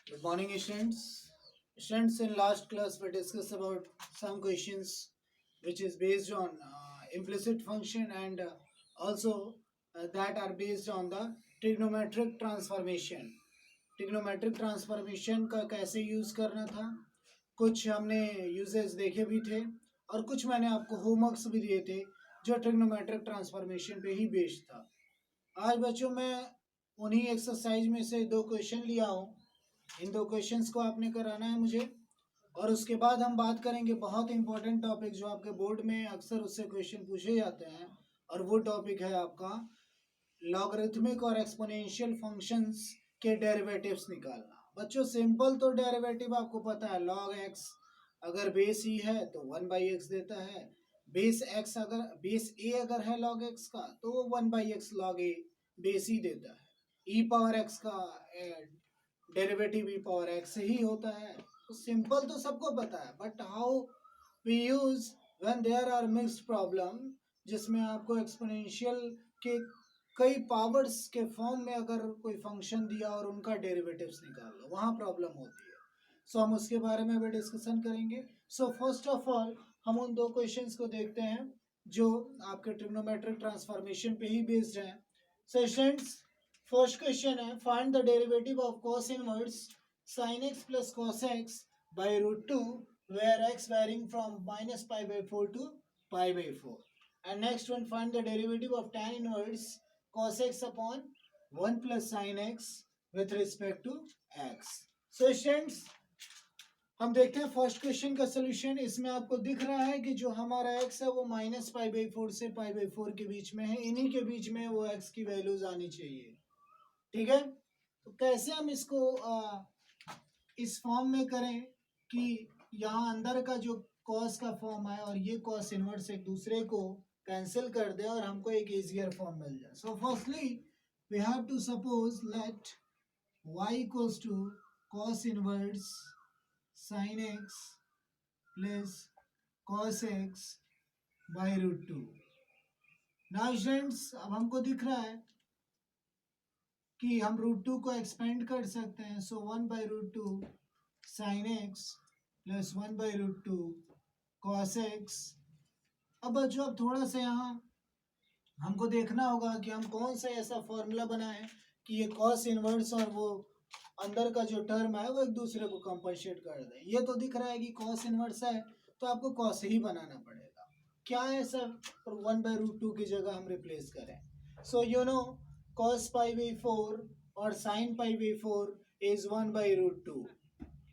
Good morning, students. Students, in last class we discussed about some questions which is based on implicit function and also that are based on the trigonometric transformation. Trigonometric transformation का कैसे use करना था, कुछ हमने uses देखे भी थे और कुछ मैंने आपको होमवर्क्स भी दिए थे जो ट्रिग्नोमेट्रिक ट्रांसफॉर्मेशन पे ही बेस्ड था। आज बच्चों मैं उन्हीं एक्सरसाइज में से दो क्वेश्चन लिया हूँ। इन दो क्वेश्चंस को आपने कराना है मुझे, और उसके बाद हम बात करेंगे बहुत इंपॉर्टेंट टॉपिक जो आपके बोर्ड में अक्सर उससे क्वेश्चन पूछे जाते हैं, और वो टॉपिक है आपका लॉगरिथमिक और एक्सपोनेंशियल फंक्शंस के डेरिवेटिव्स निकालना। बच्चों सिंपल तो डेरिवेटिव आपको पता है, लॉग एक्स अगर बेस ई है तो 1/x देता है, बेस एक्स अगर बेस ए अगर है लॉग एक्स का तो वो 1/x log A base e देता है। ई पावर एक्स का डेरिवेटिव ई पावर एक्स ही होता है। तो सिंपल तो सबको पता है, but how we use when there are mixed problem जिसमें आपको एक्सपोनेंशियल के कई पावर्स के फॉर्म में अगर कोई फंक्शन दिया और उनका डेरिवेटिव्स निकाल लो, वहां प्रॉब्लम होती है। सो हम उसके बारे में भी डिस्कशन करेंगे। सो फर्स्ट ऑफ ऑल हम उन दो क्वेश्चंस को देखते हैं जो आपके ट्रिग्नोमेट्रिक ट्रांसफॉर्मेशन पे ही बेस्ड हैं। सेशंस फर्स्ट क्वेश्चन है, find the derivative of cos inverse sin x plus cos x by root 2 where x varying from minus pi by 4 to pi by 4. And next one, find the derivative of tan inverse cos x upon 1 plus sin x with respect to x. So students, हम देखते हैं first question का solution. इसमें आपको दिख रहा है कि जो हमारा x है वो माइनस पाई बाई 4 से पाई बाई 4 के बीच में है, इन्हीं के बीच में वो x की वैल्यूज आनी चाहिए। ठीक है, तो कैसे हम इसको इस फॉर्म में करें कि यहाँ अंदर का जो cos का फॉर्म है और ये cos इनवर्स एक दूसरे को कैंसिल कर दे और हमको एक इजियर फॉर्म मिल जाए। So firstly we have to suppose let y equals to cos inverse sin x plus cos x by root 2। Now students, अब हमको दिख रहा है कि हम रूट 2 को एक्सपेंड कर सकते हैं। So 1 by root 2 sine x plus 1 by root 2 cos x. अब बच्चों अब थोड़ा सा यहाँ हमको देखना होगा कि हम कौन सा ऐसा फॉर्मूला बनाएं कि ये कॉस इनवर्स और वो अंदर का जो टर्म है वो एक दूसरे को कंपनसेट कर दे। ये तो दिख रहा है कि कॉस इनवर्स है तो आपको कॉस ही बनाना पड़ेगा। क्या है सर, 1 बाई रूट 2 की जगह हम रिप्लेस करें। So you know cos pi by 4 और sin pi by 4 is 1 by root 2।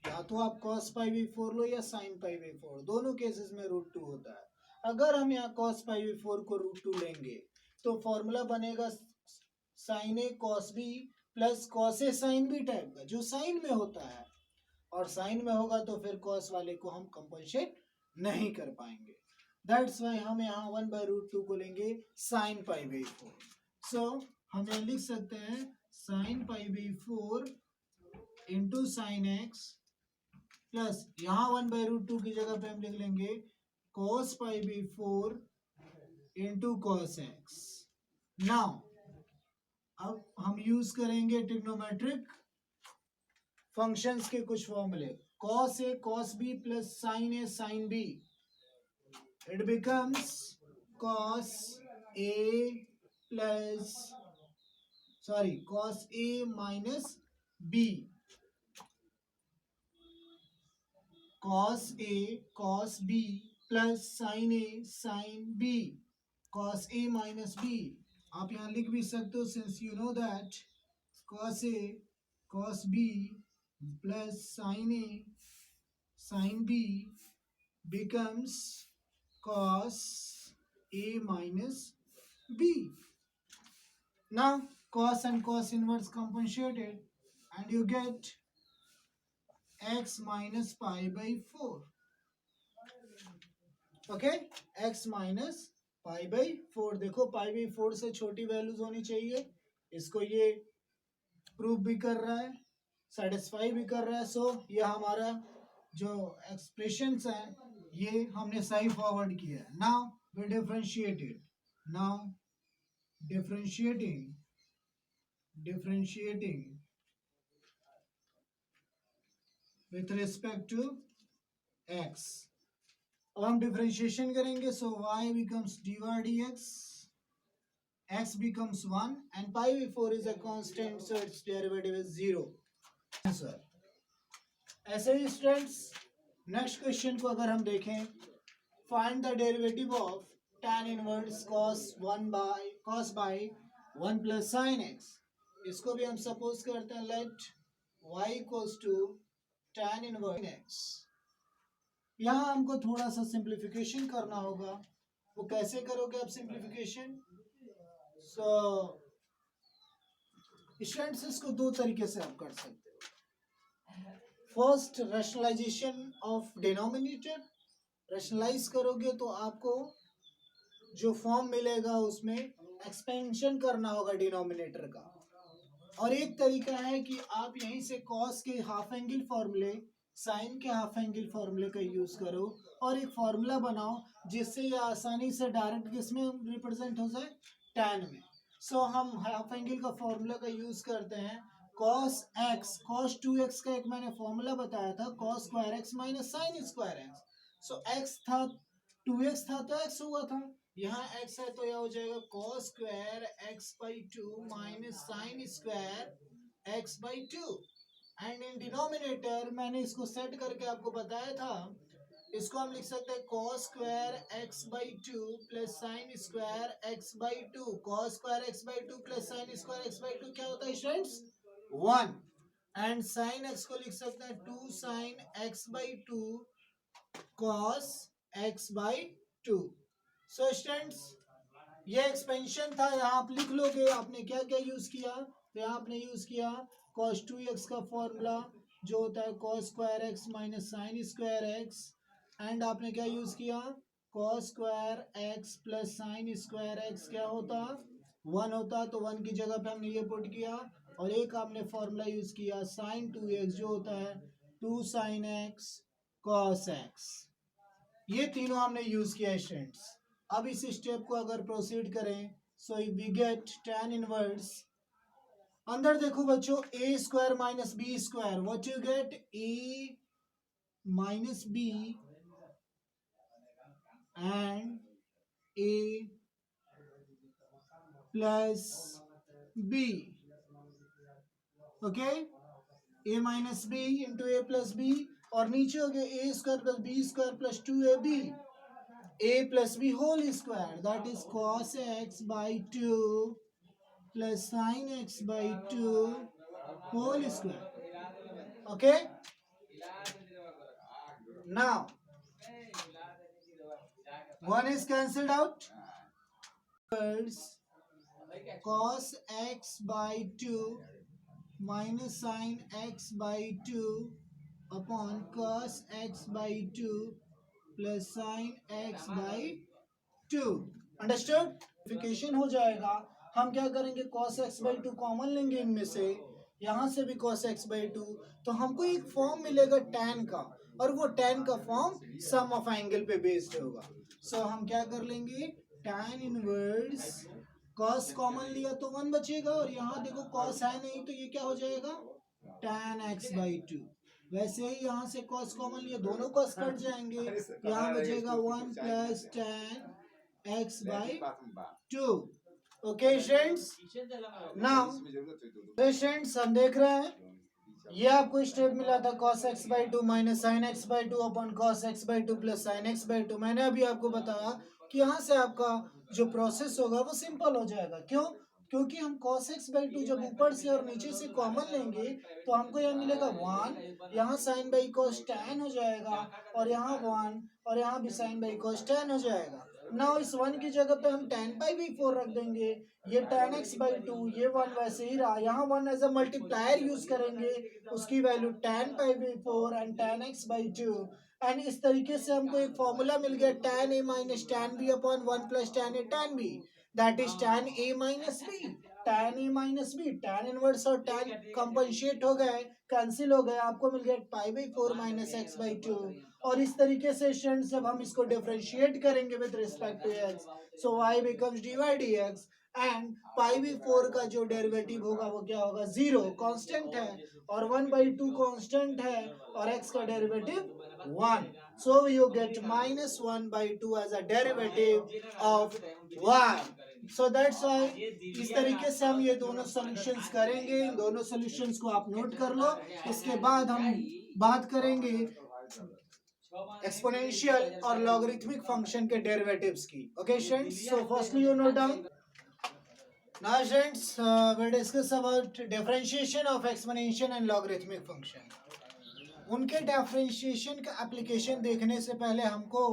या तो आप cos पाई बाई 4 लो या sin पाई बाई 4, दोनों केसेस में रूट 2 होता है। अगर हम यहाँ cos पाई बाई 4 को रूट 2 लेंगे तो फॉर्मूला बनेगा sin a cos b plus cos a sin b type का, जो साइन में होता है, और साइन में होगा तो फिर cos वाले को हम कंपनसेट नहीं कर पाएंगे। दैट्स वाई हम यहाँ 1 बाई रूट 2 को लेंगे sin पाई बाई 4। सो हम यहाँ लिख सकते हैं sin pi by 4 into sine x plus यहाँ 1 बाई रूट 2 की जगह पे हम लिख लेंगे cos pi by 4 into cos x. Now अब हम यूज करेंगे ट्रिग्नोमेट्रिक फंक्शंस के कुछ फॉर्मूले। cos a cos b plus sin a sin b, it becomes cos a plus cos a minus b, cos a cos b plus sin a sin b, cos a minus b। आप यहाँ लिख भी सकते हो, since you know that cos a cos b plus sin a sin b becomes cos a minus b. Now cos and cos inverse compensated and you get x minus pi by 4. Okay, x minus pi by 4। देखो पाई by 4 से छोटी values होनी चाहिए, इसको ये prove भी कर रहा है, सेटिस्फाई भी कर रहा है। सो ये हमारा जो एक्सप्रेशंस है ये हमने सही फॉरवर्ड किया है। Now we differentiated, now differentiating with respect to x। अब हम डिफरेंशिएशन करेंगे, so y becomes dy dx, x becomes 1 and pi before is a constant, so its derivative is 0 answer. ऐसे ही स्टूडेंट्स नेक्स्ट क्वेश्चन को अगर हम देखें, find the derivative of tan inverse cos by 1 plus sin x। इसको भी हम suppose करते हैं, let y equals to tan inverse x। यहाँ हमको थोड़ा सा सिंप्लीफिकेशन करना होगा। वो कैसे करोगे आप सिंप्लीफिकेशन? सो स्टूडेंट्स इसको दो तरीके से आप कर सकते हो। First, rationalisation of denominator. Rationalise करोगे तो आपको जो फॉर्म मिलेगा उसमें एक्सपेंशन करना होगा डिनोमिनेटर का। और एक तरीका है कि आप यहीं से कॉस के हाफ एंगल फॉर्मूले, साइन के हाफ एंगल फॉर्मूले का यूज करो और एक फॉर्मूला बनाओ जिससे ये आसानी से डायरेक्ट किसमें रिप्रेजेंट हो जाए, tan में। सो हम हाफ एंगल का फॉर्मूला का यूज करते हैं, cos x, cos 2x का एक मैंने फॉर्मूला बताया था, cos square x minus sine square x। सो x था 2x था तो x हुआ था, यहाँ x है तो यह हो जाएगा cos square x by 2 minus sine square x by 2। And in denominator मैंने इसको सेट करके आपको बताया था, इसको हम लिख सकते हैं cos square x by 2 plus sine square x by 2। cos square x by 2 plus sine square x by 2 क्या होता है स्टूडेंट्स? 1। एंड साइन x को लिख सकते हैं 2 sine x by 2 cos x by 2। So students ये एक्सपेंशन था, यहाँ आप लिख लोगे आपने क्या क्या यूज किया। तो यहाँ आपने यूज किया cos 2x का फॉर्मूला जो होता है cos square x minus sine square x। And आपने क्या यूज किया, cos square x plus sine square x क्या होता, 1 होता, तो 1 की जगह पे हमने ये पुट किया। और एक आपने फॉर्मूला यूज किया sin 2x जो होता है 2 sin x cos x। ये तीनों हमने यूज किया स्टूडेंट्स। अब इस स्टेप को अगर प्रोसीड करें, so we get tan inverse, अंदर देखो बच्चों a square minus B square, what you get a minus B and a plus b। Okay, a minus B into A plus B, और नीचे हो गया a square plus B square plus 2ab a plus B whole square, that is cos x by 2 plus sin x by 2 whole square. Okay, now 1 is cancelled out, cos x by 2 minus sin x by 2 upon cos x by 2 plus sin x by 2। Understood? Simplification हो जाएगा। हम क्या करेंगे, cos x by 2 common लेंगे इनमें से, यहाँ से भी cos x by 2, तो हमको एक फॉर्म मिलेगा tan का, और वो tan का फॉर्म सम ऑफ एंगल पे बेस्ड होगा। सो हम क्या कर लेंगे, tan इनवर्स cos कॉमन लिया तो 1 बचेगा, और यहाँ देखो cos है नहीं तो ये क्या हो जाएगा, tan x by 2। वैसे ही यहाँ से cos कॉमन लिया, दोनों cos कट जाएंगे, यहाँ बचेगा 1 plus tan x by 2। Okay students, now students हम देख रहे हैं ये आपको स्टेप मिला था cos x by 2 minus sine x by 2 upon cos x by 2 plus sine x by 2। मैंने अभी आपको बताया कि यहाँ से आपका जो प्रोसेस होगा वो सिंपल हो जाएगा। क्यों? क्योंकि हम cos x by 2 जब ऊपर से और नीचे से कॉमन लेंगे तो हमको यह मिलेगा 1, यहाँ साइन बाई cos tan हो जाएगा, और यहाँ 1 और यहाँ भी साइन बाई cos tan हो जाएगा। नाउ इस 1 की जगह पे हम tan पाई बाई 4 रख देंगे, ये tan x बाई 2, ये 1 वैसे ही रहा, यहाँ 1 एज अ मल्टीप्लायर यूज करेंगे, उसकी value tan pi by 4 and tan x by 2। And इस तरीके से हमको एक फॉर्मूला मिल गया tan a minus tan b upon 1 plus tan a tan b, that is tan a minus b। tan a minus b, tan inverse और tan compensate हो गए, cancel हो गए, आपको मिल गया पाई बाई 4 माइनस एक्स बाई 2। और इस तरीके से स्टूडेंट्स जब हम इसको डिफरेंशिएट करेंगे with respect to x, so y becomes dy dx and pi by 4 का जो डेरिवेटिव होगा वो क्या होगा, 0, कांस्टेंट है, और 1/2 कांस्टेंट है, और x का derivative 1. So you get -1/2 as a derivative of y. So that's why इस तरीके से हम ये दोनों सॉल्यूशंस करेंगे. इन दोनों सॉल्यूशंस को आप नोट कर लो. इसके बाद हम बात करेंगे एक्सपोनेंशियल और लॉगरिथमिक फंक्शन के डेरिवेटिव्स की. Okay students, so firstly you note down. Now students, we'll discuss about differentiation of exponential and logarithmic function. उनके डिफरेंशिएशन का एप्लीकेशन देखने से पहले हमको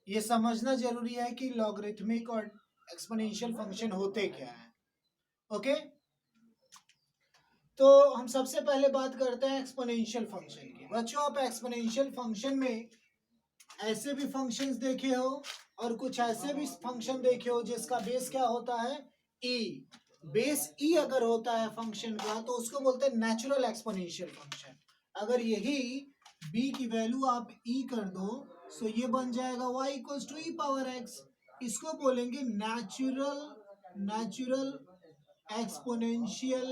ये समझना जरूरी है कि लॉगरिथमिक और एक्सपोनेंशियल फंक्शन होते क्या है. ओके, तो हम सबसे पहले बात करते हैं एक्सपोनेंशियल फंक्शन की. बच्चों, आप एक्सपोनेंशियल फंक्शन में ऐसे भी फंक्शंस देखे हो और कुछ ऐसे भी फंक्शन देखे हो जिसका बेस क्या होता है, e. बेस e अगर होता है फंक्शन का तो उसको बोलते हैं नेचुरल एक्सपोनेंशियल फंक्शन. अगर यही b की वैल्यू आप e कर दो तो ये बन जाएगा y equals to e power x. इसको बोलेंगे नेचुरल एक्सपोनेंशियल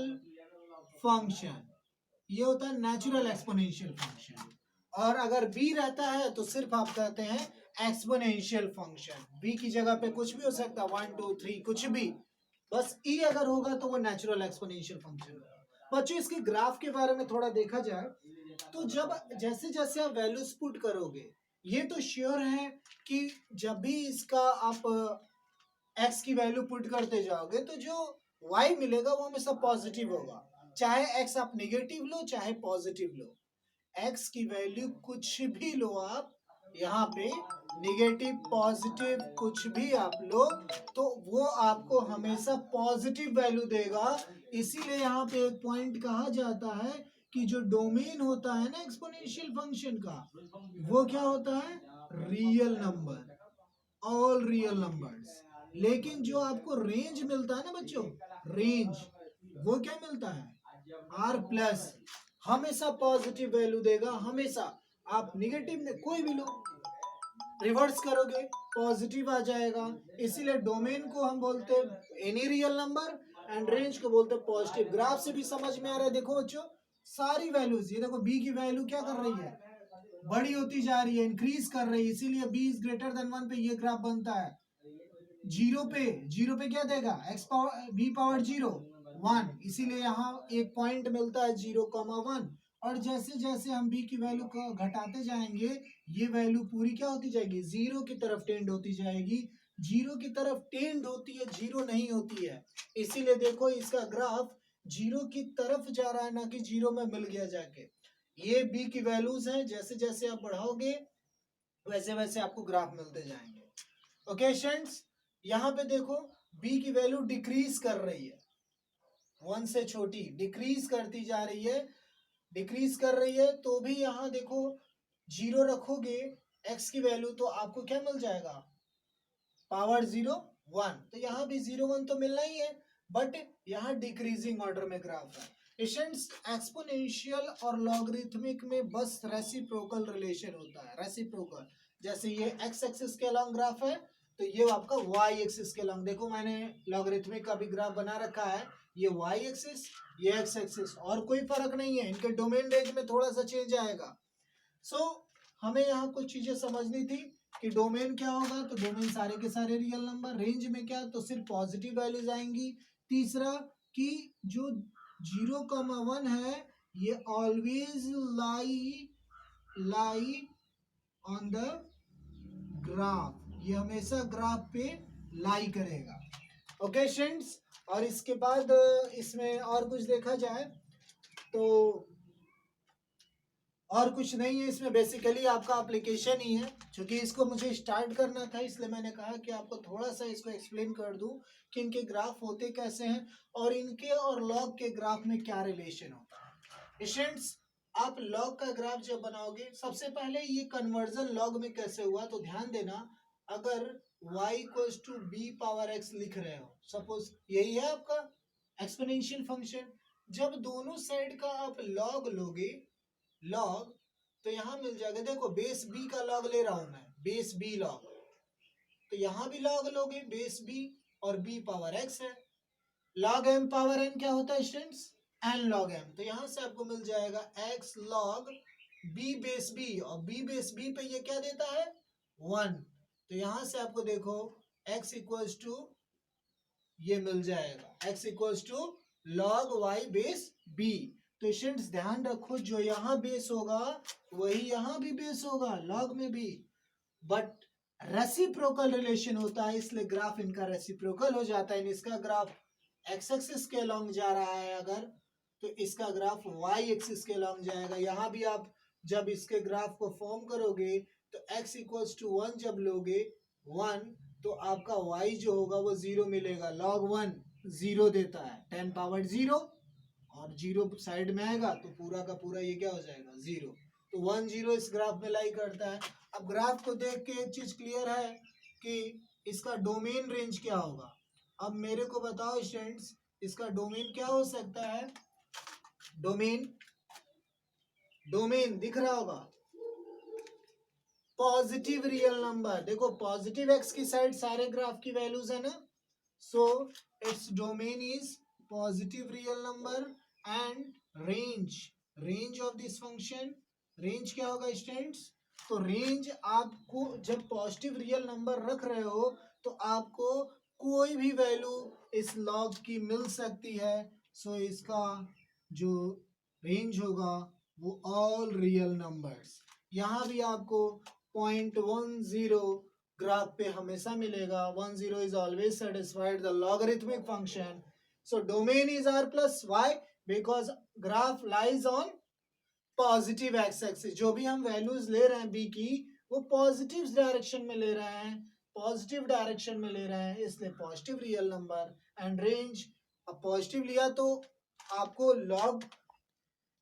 फंक्शन. ये होता है नेचुरल एक्सपोनेंशियल फंक्शन. और अगर b रहता है तो सिर्फ आप कहते हैं एक्सपोनेंशियल फंक्शन. b की जगह पे कुछ भी हो सकता है, 1 2 3 कुछ भी, बस e अगर होगा तो वो नेचुरल एक्सपोनेंशियल फंक्शन. बच्चों, इसके ग्राफ के बारे में थोड़ा देखा जाए तो जब जैसे जैसे आप वैल्यूज पुट करोगे, ये तो श्योर है कि जब भी इसका आप x की वैल्यू पुट करते जाओगे तो जो y मिलेगा वो हमेशा पॉजिटिव होगा. चाहे x आप नेगेटिव लो चाहे पॉजिटिव लो, x की वैल्यू कुछ भी लो आप, यहाँ पे नेगेटिव पॉजिटिव कुछ भी आप लो तो वो आपको हमेशा पॉजिटिव वैल्यू देगा. इसीलिए यहाँ पे एक पॉइंट कहा जाता है कि जो डोमेन होता है ना एक्सपोनेंशियल फंक्शन का, वो क्या होता है, real number, all real numbers. लेकिन जो आपको रेंज मिलता है ना बच्चों, रेंज, वो क्या मिलता है, r प्लस, हमेशा पॉजिटिव वैल्यू देगा हमेशा. आप निगेटिव में कोई भी लो, रिवर्स करोगे पॉजिटिव आ जाएगा. इसीलिए डोमेन को हम बोलते हैं any real number and range को बोलते हैं पॉजिटिव. ग्राफ से भी समझ में आ रहा है. देखो बच्चों, सारी वैल्यूज, ये देखो b की वैल्यू क्या कर रही है, बड़ी होती जा रही है, इंक्रीज कर रही है. इसीलिए b इज ग्रेटर देन 1 पे ये ग्राफ बनता है. जीरो पे क्या देगा, x पावर b पावर 0 1, इसीलिए यहाँ एक पॉइंट मिलता है 0,1. और जैसे जैसे हम b की वैल्यू को घटाते जाएंगे ये वैल्यू पूरी क्या होती जाएगी, जीरो की तरफ टेंड होती जाएगी. जीरो की तरफ टेंड होती है, जीरो नहीं होती है. इसीलिए देखो इसका ग्राफ जीरो की तरफ जा रहा है, ना कि जीरो में मिल गया जाके. ये b की वैल्यूज हैं, जैसे जैसे आप बढ़ाओगे वैसे वैसे आपको ग्राफ मिलते जाएंगे. ओके स्टूडेंट्स, यहाँ पे देखो b की वैल्यू डिक्रीज कर रही है, 1 से छोटी डिक्रीज करती जा रही है, डिक्रीज कर रही है. तो भी यहाँ देखो जीरो रखोगे x की वैल्यू तो आपको क्या मिल जाएगा, पावर 0 1. तो यहाँ भी 0 1 तो मिलना ही है, बट यहाँ डिक्रीजिंग ऑर्डर में ग्राफ है. स्टूडेंट्स, एक्सपोनेंशियल और लॉगरिथमिक में बस रेसिप्रोकल रिलेशन होता है, रेसिप्रोकल. जैसे ये x एक्सिस के अलॉन्ग ग्राफ है तो ये आपका y एक्सिस के अलॉन्ग. देखो मैंने लॉगरिथमिक का भी ग्राफ बना रखा है, ये y एक्सिस ये x एक्सिस, और कोई फर्क नहीं है, इनके डोमेन रेंज में थोड़ा सा चेंज आएगा. सो हमें यहाँ कुछ चीजें समझनी थी कि डोमेन क्या होगा, तो डोमेन सारे के सारे रियल नंबर. रेंज में क्या, तो सिर्फ पॉजिटिव वैल्यूज आएंगी. तीसरा कि जो 0,1 है ये always lie on the graph, ये हमेशा ग्राफ पे लाई करेगा. ओके स्टूडेंट्स, और इसके बाद इसमें और कुछ देखा जाए तो और कुछ नहीं है इसमें, बेसिकली आपका एप्लीकेशन ही है. क्योंकि इसको मुझे स्टार्ट करना था इसलिए मैंने कहा कि आपको थोड़ा सा इसको एक्सप्लेन कर दूं कि इनके ग्राफ होते कैसे हैं और इनके और लॉग के ग्राफ में क्या रिलेशन होता है. स्टूडेंट्स, आप लॉग का ग्राफ जब बनाओगे, सबसे पहले ये कन्वर्जन लॉग में कैसे हुआ तो ध्यान देना. अगर y equals to b power x लिख रहे हो, सपोज यही है आपका एक्सपोनेंशियल फंक्शन. जब दोनों साइड का आप लॉग लोगे, लॉग, तो यहां मिल जाएगा, देखो बेस b का लॉग ले रहा हूं मैं, बेस b लॉग, तो यहां भी लॉग लोगे बेस b और b पावर x है. लॉग एम पावर एन क्या होता है स्टूडेंट्स, एन लॉग एम। तो यहां से आपको मिल जाएगा x log B base B, और बी बेस बी पे ये क्या देता है 1। तो यहां से आपको देखो x इक्वल्स टू ये मिल जाएगा x equals to log y base b। तो स्टूडेंट्स ध्यान रखो जो यहाँ बेस होगा वही यहाँ भी बेस होगा लॉग में भी, बट रेसिप्रोकल रिलेशन होता है, इसलिए ग्राफ इनका रेसिप्रोकल हो जाता है। इसका ग्राफ एक्स एक्सिस के अलोंग जा रहा है अगर, तो इसका ग्राफ वाई एक्सिस के अलोंग जाएगा। यहाँ भी आप जब इसके ग्राफ को फॉर्म करोगे तो x इक्वल्स टू 1 जब लोगे 1, तो आपका y जो होगा वो 0 मिलेगा। लॉग 1 0 देता है 10 पावर 0, और 0 साइड में आएगा तो पूरा का पूरा ये क्या हो जाएगा 0। तो 1 0 इस ग्राफ में लाई करता है। अब ग्राफ को देख के एक चीज क्लियर है कि इसका डोमेन रेंज क्या होगा। अब मेरे को बताओ स्टूडेंट्स इसका डोमेन क्या हो सकता है। डोमेन डोमेन दिख रहा होगा, पॉजिटिव रियल नंबर। देखो पॉजिटिव एक्स की साइड सारे ग्राफ की वैल्यूज है ना, so its domain is positive real number and range of this function. Range क्या होगा स्टूडेंट्स, तो रेंज आपको जब पॉजिटिव रियल नंबर रख रहे हो तो आपको कोई भी वैल्यू इस लॉग की मिल सकती है। सो इसका जो रेंज होगा वो ऑल रियल नंबर्स। यहाँ भी आपको 0.10 ग्राफ पे हमेशा मिलेगा। 10 is always satisfied the logarithmic function. So domain is r plus y because graph lies on positive x axis. जो भी हम वैल्यूज ले रहे हैं बी की वो पॉजिटिव डायरेक्शन में ले रहे हैं, पॉजिटिव डायरेक्शन में ले रहे हैं, इसलिए positive real number and range. अब पॉजिटिव लिया तो आपको लॉग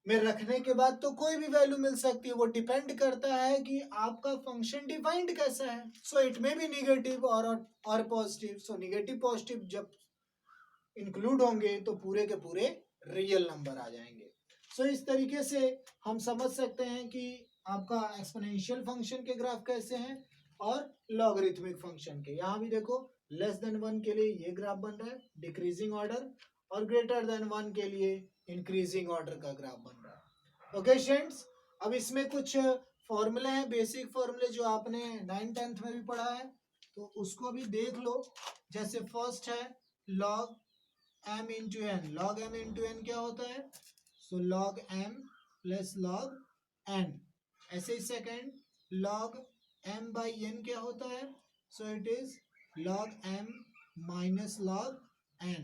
में रखने के बाद तो कोई भी वैल्यू मिल सकती है, वो डिपेंड करता है कि आपका फंक्शन डिफाइंड कैसा है। So it may be negative और पॉजिटिव। सो निगेटिव पॉजिटिव जब इंक्लूड होंगे तो पूरे के पूरे रियल नंबर आ जाएंगे। सो इस तरीके से हम समझ सकते हैं कि आपका एक्सपोनेंशियल फंक्शन के ग्राफ कैसे हैं और लॉगरिथमिक फंक्शन के। यहाँ भी देखो लेस देन 1 के लिए ये ग्राफ बन रहा है डिक्रीजिंग ऑर्डर, और ग्रेटर देन 1 के लिए इंक्रीजिंग ऑर्डर का ग्राफ बन रहा है। ओके स्टूडेंट्स, अब इसमें कुछ फॉर्मूले हैं, बेसिक फॉर्मूले जो आपने 9th-10th में भी पढ़ा है, तो उसको भी देख लो। जैसे फर्स्ट है log m into n. Log m into n क्या होता है, so log m plus log n। ऐसे ही second log m by n क्या होता है, so it is log m minus log n।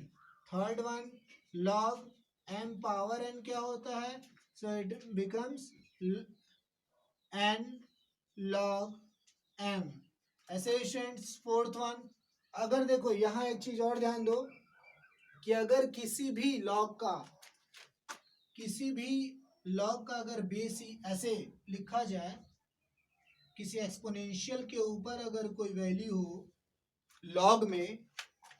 Third one log m power n क्या होता है, so it becomes n log m। ऐसे ही स्टूडेंट्स फोर्थ वन, अगर देखो यहाँ एक चीज और ध्यान दो कि अगर किसी भी लॉग का अगर बेस ऐसे लिखा जाए, किसी एक्सपोनेंशियल के ऊपर अगर कोई वैल्यू हो लॉग में,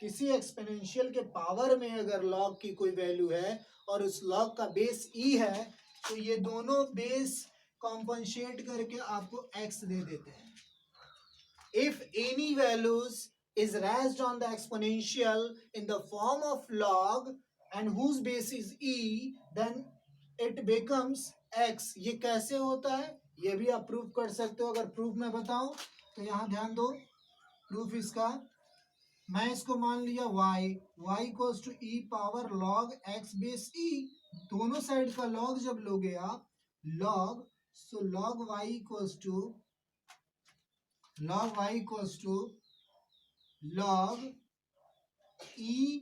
किसी एक्सपोनेंशियल के पावर में अगर लॉग की कोई वैल्यू है और उस लॉग का बेस ई है, तो ये दोनों बेस कॉम्पनसेट करके आपको एक्स दे देते हैं। If any values is raised on the exponential in the form of log and whose base is e, then it becomes x। ये कैसे होता है ये भी आप प्रूफ कर सकते हो। अगर प्रूफ मैं बताऊं तो यहाँ ध्यान दो, प्रूफ इसका मैं इसको मान लिया y equals to e power log x base e। दोनों साइड का लॉग जब लोगे आप log, so log y equals to log e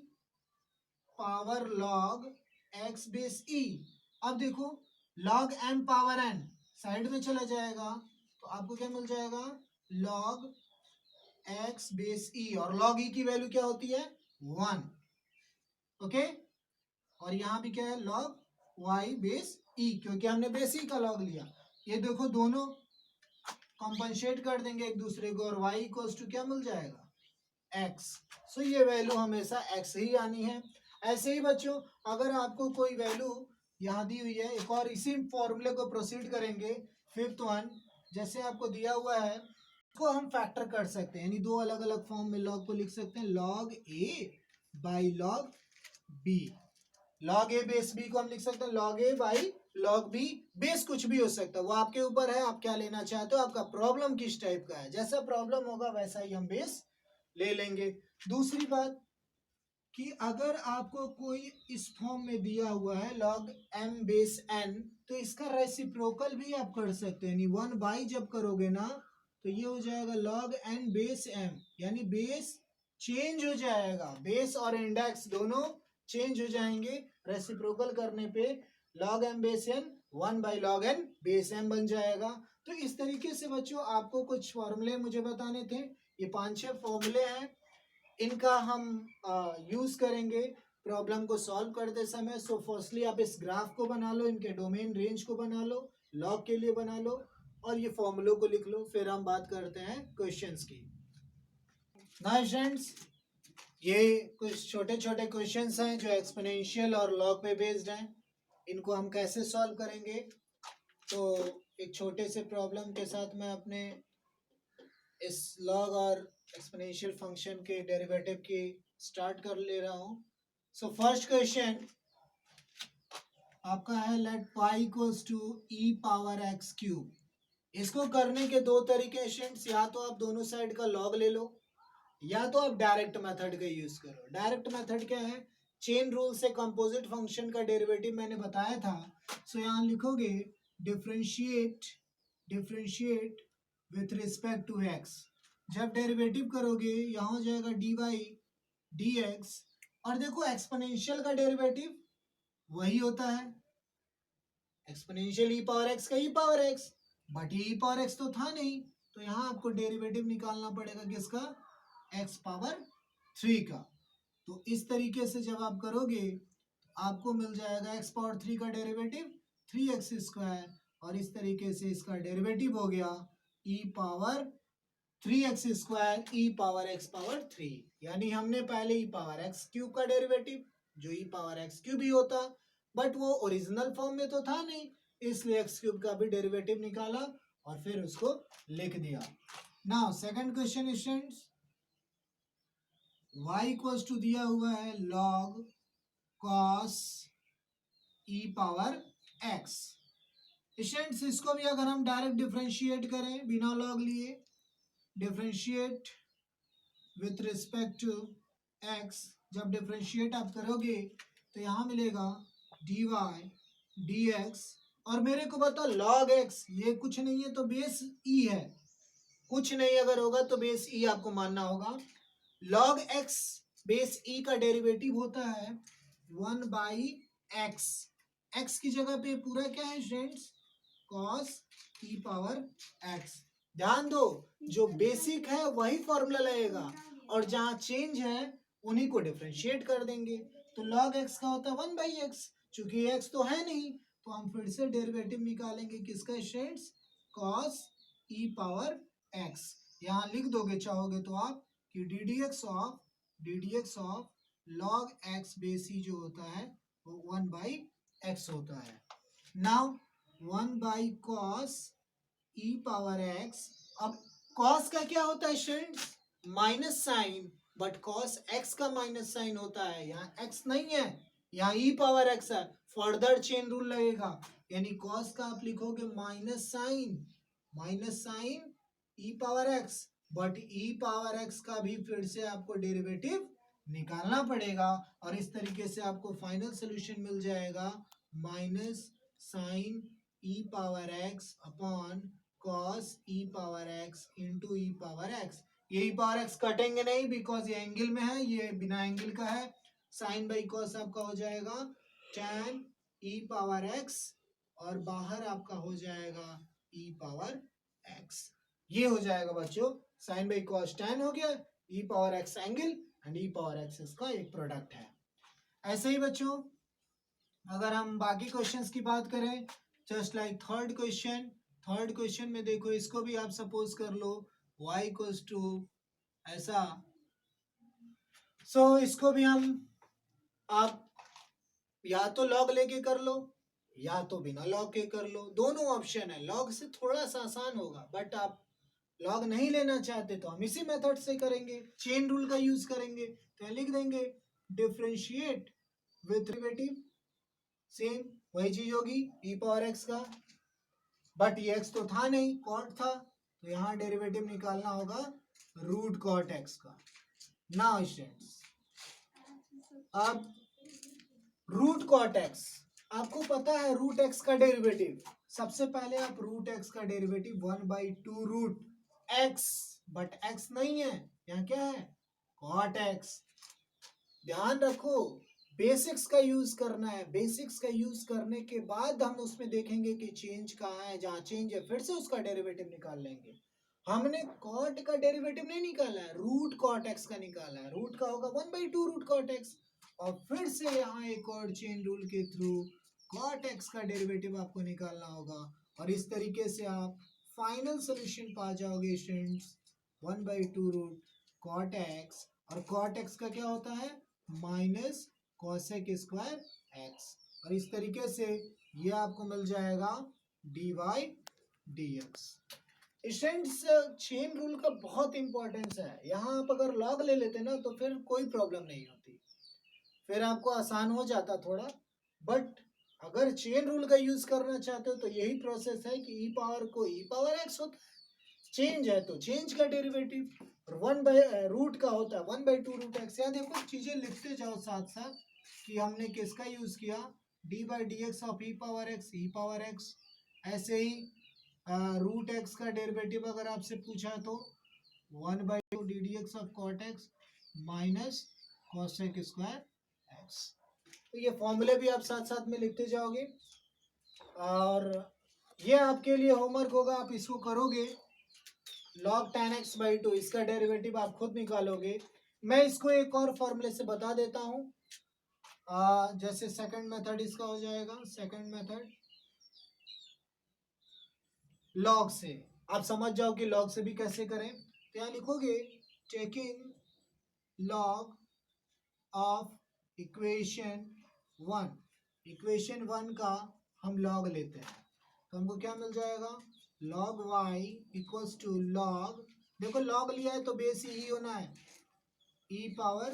power log x base e. अब देखो log m power n side में चला जाएगा तो आपको क्या मिल जाएगा लॉग x बेस ई, और लॉग e की वैल्यू क्या होती है 1। ओके, और यहाँ भी क्या है लॉग y बेस e, क्योंकि हमने बेस e का लॉग लिया। ये देखो दोनों कॉम्पनसेट कर देंगे एक दूसरे को, और y इक्वल्स टू क्या मिल जाएगा x। सो ये वैल्यू हमेशा x ही आनी है। ऐसे ही बच्चों अगर आपको कोई वैल्यू यहाँ दी हुई है, एक और इसी फॉर्मूले को प्रोसीड करेंगे फिफ्थ वन। जैसे आपको दिया हुआ है इसको हम फैक्टर कर सकते हैं, यानी दो अलग अलग फॉर्म में लॉग को लिख सकते हैं। Log a by log B. Log A base B को हम लिख सकते हैं log A by log B. Base कुछ भी हो सकता है, वो आपके ऊपर है, आप क्या लेना चाहते हो, आपका प्रॉब्लम किस टाइप का है, जैसा प्रॉब्लम होगा वैसा ही हम बेस ले लेंगे। दूसरी बात कि अगर आपको कोई इस फॉर्म में दिया हुआ है लॉग एम बेस एन, तो इसका रेसिप्रोकल भी आप कर सकते हैं, यानी 1 बाई जब करोगे ना तो ये हो जाएगा लॉग एन बेस एम, यानी बेस चेंज हो जाएगा, बेस और इंडेक्स दोनों चेंज हो जाएंगे रेसिप्रोकल करने पे। Log M base N 1/log n base M बन जाएगा। तो इस तरीके से बच्चों आपको कुछ फॉर्मूले मुझे बताने थे, ये 5-6 फॉर्मूले हैं, इनका हम यूज करेंगे प्रॉब्लम को सॉल्व करते समय। सो फर्स्टली आप इस ग्राफ को बना लो, इनके डोमेन रेंज को बना लो, लॉग के लिए बना लो और ये फॉर्मूलों को लिख लो, फिर हम बात करते हैं क्वेश्चंस की। नाउ फ्रेंड्स, ये कुछ छोटे छोटे क्वेश्चंस हैं जो एक्सपोनेंशियल और लॉग पे बेस्ड हैं, इनको हम कैसे सॉल्व करेंगे। तो एक छोटे से प्रॉब्लम के साथ मैं अपने इस लॉग और एक्सपोनेंशियल फंक्शन के डेरिवेटिव की स्टार्ट कर ले रहा हूँ। सो फर्स्ट क्वेश्चन आपका है let pi equals to e power x cube. इसको करने के दो तरीके स्टूडेंट्स, या तो आप दोनों साइड का लॉग ले लो या तो आप डायरेक्ट मेथड का यूज करो। डायरेक्ट मेथड क्या है, चेन रूल से कंपोजिट फंक्शन का डेरिवेटिव मैंने बताया था। सो यहाँ लिखोगे differentiate differentiate with respect to x. जब डेरिवेटिव करोगे यहाँ हो जाएगा डी वाई डी एक्स, और देखो एक्सपोनेंशियल का डेरिवेटिव वही होता है, एक्सपोनेंशियल ई पावर एक्स का e power x, but e power x तो था नहीं, तो यहाँ आपको डेरिवेटिव निकालना पड़ेगा किसका, एक्स पावर 3 का। तो इस तरीके से जब आप करोगे आपको मिल जाएगा एक्स पावर 3 का डेरिवेटिव 3x², और इस तरीके से इसका डेरिवेटिव हो गया ई पावर 3x² ई पावर एक्स पावर 3। यानी हमने पहले ई पावर एक्स क्यूब का डेरिवेटिव जो ई पावर एक्स क्यूब ही होता, बट वो ओरिजिनल फॉर्म में तो था नहीं, इसलिए एक्स क्यूब का भी डेरिवेटिव निकाला और फिर उसको लिख दिया। Now second question students, y equals to दिया हुआ है log cos e power x। स्टूडेंट्स इसको भी अगर हम डायरेक्ट डिफरेंशिएट करें बिना लॉग लिए, differentiate with respect to x, जब डिफरेंशिएट आप करोगे तो यहाँ मिलेगा dy dx, और मेरे को बताओ log x ये कुछ नहीं है तो बेस e है, कुछ नहीं अगर होगा तो बेस e आपको मानना होगा। log x बेस e का डेरिवेटिव होता है 1/x, x की जगह पे पूरा क्या है friends, cos e power x। ध्यान दो जो बेसिक है वही फॉर्मूला लगेगा और जहां चेंज है उन्हीं को डिफरेंशिएट कर देंगे। तो log x का होता है 1/x, चूंकि x तो है नहीं तो हम फिर से डेरिवेटिव निकालेंगे किसका students, cos e power x। यहाँ लिख दोगे चाहोगे तो आप कि d d x of log x base e जो होता है वो 1/x होता है। Now 1/cos e power x, अब cos का क्या होता है students, minus sine, but cos x का माइनस साइन होता है, यहाँ x नहीं है, यहाँ e पावर x है, फर्दर चेन रूल लगेगा, यानी cos का आप लिखोगे minus sine e power x, but e power x का भी फिर से आपको डेरिवेटिव निकालना पड़ेगा, और इस तरीके से आपको फाइनल सोल्यूशन मिल जाएगा minus sine e power x upon cos e power x into e power x। ये e पावर x कटेंगे नहीं बिकॉज ये एंगल में है, ये बिना एंगल का है। साइन बाई कॉस आपका हो जाएगा tan e पावर x, और बाहर आपका हो जाएगा e पावर x। ये हो जाएगा बच्चों साइन बाई कॉस tan हो गया, e power x angle and e power x इसका एक प्रोडक्ट है। ऐसे ही बच्चों अगर हम बाकी क्वेश्चंस की बात करें, जस्ट लाइक थर्ड क्वेश्चन में देखो, इसको भी आप सपोज कर लो y इक्वल्स टू ऐसा। सो इसको भी हम आप या तो लॉग लेके कर लो या तो बिना लॉग के कर लो, दोनों ऑप्शन है। लॉग से थोड़ा सा आसान होगा, बट आप लॉग नहीं लेना चाहते तो हम इसी मेथड से करेंगे, चेन रूल का यूज करेंगे। तो लिख देंगे डिफरेंशिएट विथ डेरिवेटिव, सेम वही चीज होगी ई पावर एक्स का, बट ये एक्स तो था नहीं, कॉट था, तो यहाँ डेरिवेटिव निकालना होगा रूट कॉट एक्स का। नाउ स्टूडेंट्स, अब रूट कॉट एक्स, आपको पता है रूट एक्स का डेरिवेटिव, सबसे पहले आप रूट एक्स का derivative 1/2 root x, but x नहीं है, यहाँ क्या है, कॉट एक्स। ध्यान रखो बेसिक्स का यूज करना है, बेसिक्स का यूज करने के बाद हम उसमें देखेंगे कि चेंज कहाँ है, जहाँ चेंज है फिर से उसका डेरिवेटिव निकाल लेंगे। हमने कॉट का डेरिवेटिव नहीं निकाला है, रूट कॉट एक्स का निकाला है, रूट का होगा 1/2 रूट कॉट एक्स, और फिर से यहाँ एक और चेन रूल के थ्रू कॉट एक्स का डेरिवेटिव आपको निकालना होगा, और इस तरीके से आप फाइनल सोल्यूशन पा जाओगे स्टूडेंट्स, 1/2 रूट कॉट एक्स, और कॉट एक्स का क्या होता है माइनस कॉसेक स्क्वायर एक्स, और इस तरीके से ये आपको मिल जाएगा dy dx। Students chain rule का बहुत इंपॉर्टेंस है, यहाँ आप अगर लॉग ले लेते ना तो फिर कोई प्रॉब्लम नहीं होती, फिर आपको आसान हो जाता थोड़ा, बट अगर चेन रूल का यूज करना चाहते हो तो यही प्रोसेस है कि ई पावर को ई पावर एक्स होता है, चेंज है तो चेंज का डेरिवेटिव, और 1/रूट का होता है 1/2 रूट एक्स। यहाँ देखो चीजें लिखते जाओ साथ साथ कि हमने किसका यूज किया, dy/dx of E power x, ऐसे ही रूट एक्स का डेरिवेटिव अगर आपसे पूछा तो 1/2 ddx of cot x minus cosec square x. तो ये फॉर्मूले भी आप साथ साथ में लिखते जाओगे, और ये आपके लिए होमवर्क होगा, आप इसको करोगे, log tan x/2 इसका डेरिवेटिव आप खुद निकालोगे। मैं इसको एक और फॉर्मूले से बता देता हूँ, जैसे सेकंड मेथड इसका हो जाएगा, सेकंड मेथड लॉग से, आप समझ जाओ कि लॉग से भी कैसे करें, तो यहाँ लिखोगे taking log of equation 1, equation 1 का हम लॉग लेते हैं तो हमको क्या मिल जाएगा, log y equals to log, देखो लॉग लिया है तो बेस ही होना है, e power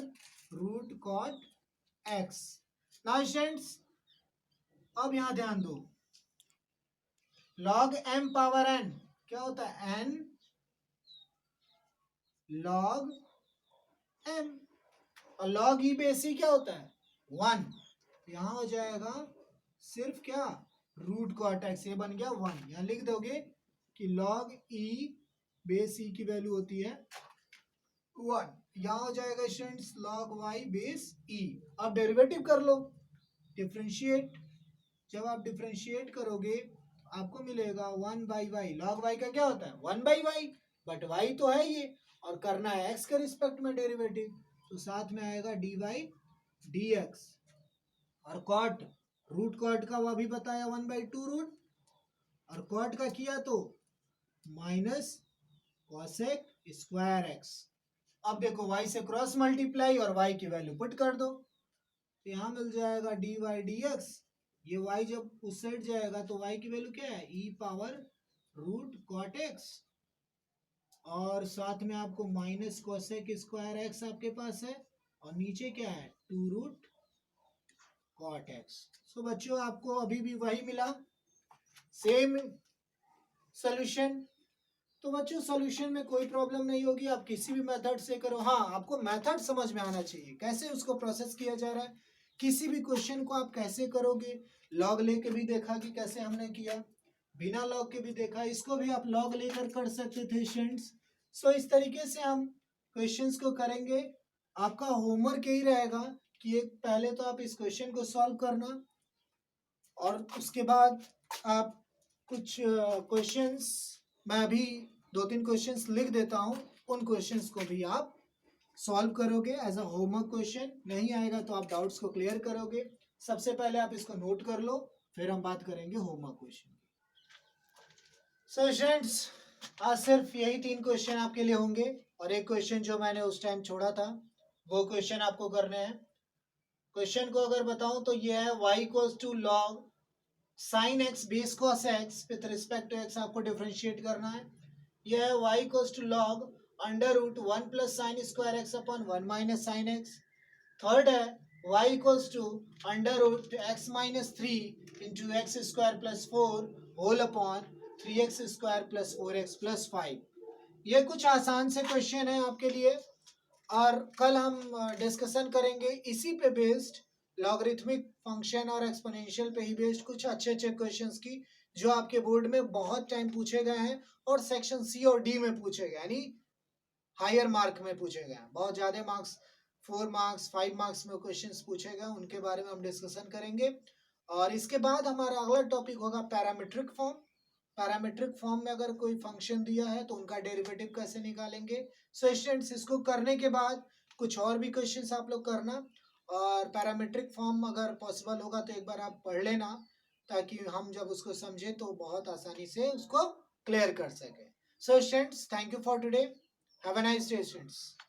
root cot x. Now students अब यहाँ ध्यान दो, log m पावर n क्या होता है, n log m, और log e बेस ही क्या होता है 1, यहाँ हो जाएगा सिर्फ क्या रूट कॉट एक्स, ये बन गया 1, यहाँ लिख दोगे कि log e बेस ई की वैल्यू होती है 1, यहाँ हो जाएगा students log y base e। अब डेरिवेटिव कर लो, डिफरेंशिएट, जब आप डिफरेंशिएट करोगे आपको मिलेगा 1/y, log y का क्या होता है 1/y, बट y तो है ये, और करना है x के रिस्पेक्ट में डेरिवेटिव, तो साथ में आएगा dy dx, और कॉट रूट कॉट का वो अभी बताया 1/2 रूट, और कॉट का किया तो माइनस कॉसेक स्क्वायर एक्स। अब देखो y से क्रॉस मल्टीप्लाई और y की वैल्यू पुट कर दो, तो यहाँ मिल जाएगा dy dx, ये y जब उस साइड जाएगा तो y की वैल्यू क्या है e power root cot x, और साथ में आपको माइनस कॉसेक स्क्वायर एक्स आपके पास है, और नीचे क्या है 2 रूट कॉट एक्स। सो बच्चों आपको अभी भी वही मिला, सेम सॉल्यूशन। तो बच्चों सॉल्यूशन में कोई प्रॉब्लम नहीं होगी, आप किसी भी मेथड से करो, हाँ आपको मेथड समझ में आना चाहिए कैसे उसको प्रोसेस किया जा रहा है, किसी भी क्वेश्चन को आप कैसे करोगे, लॉग लेके भी देखा कि कैसे हमने किया, बिना लॉग के भी देखा, इसको भी आप लॉग लेकर कर सकते थे स्टूडेंट्स। सो इस तरीके से हम क्वेश्चंस को करेंगे, आपका होमवर्क यही रहेगा कि एक पहले तो आप इस क्वेश्चन को सॉल्व करना, और उसके बाद आप कुछ क्वेश्चंस, मैं अभी 2-3 क्वेश्चंस लिख देता हूँ, उन क्वेश्चंस को भी आप सॉल्व करोगे एज अ होमवर्क क्वेश्चन, नहीं आएगा तो आप डाउट्स को क्लियर करोगे। सबसे पहले आप इसको नोट कर लो, फिर हम बात करेंगे होमवर्क क्वेश्चन। सो स्टूडेंट्स आज सिर्फ यही 3 क्वेश्चन आपके लिए होंगे, और एक क्वेश्चन जो मैंने उस टाइम छोड़ा था वो क्वेश्चन आपको करने हैं। क्वेश्चन को अगर बताऊं तो ये है y equals to log sine x base cos x with respect to x, आपको डिफरेंशिएट करना है। यह है y equals to log under root 1 plus sine square x upon 1 minus sine x. Third है y equals to under root x minus three into x square plus four whole upon three x square plus four x plus five. ये कुछ आसान से question है आपके लिए, और कल हम डिस्कशन करेंगे इसी पे बेस्ड लॉगरिथमिक फंक्शन और एक्सपोनेंशियल पे ही बेस्ड कुछ अच्छे अच्छे क्वेश्चंस की, जो आपके बोर्ड में बहुत टाइम पूछे गए हैं और सेक्शन सी और डी में पूछे गए, यानी हायर मार्क में पूछे गए हैं, बहुत ज्यादा मार्क्स, 4 मार्क्स 5 मार्क्स में क्वेश्चंस पूछे गए, उनके बारे में हम डिस्कशन करेंगे। और इसके बाद हमारा अगला टॉपिक होगा पैरामीट्रिक फॉर्म। पैरामीट्रिक फॉर्म में अगर कोई फंक्शन दिया है तो उनका डेरिवेटिव कैसे निकालेंगे। सो स्टूडेंट्स, इसको करने के बाद कुछ और भी क्वेश्चंस आप लोग करना, और पैरामीट्रिक फॉर्म अगर पॉसिबल होगा तो एक बार आप पढ़ लेना, ताकि हम जब उसको समझे तो बहुत आसानी से उसको क्लियर कर सके। So students, thank you for today, have a nice day students.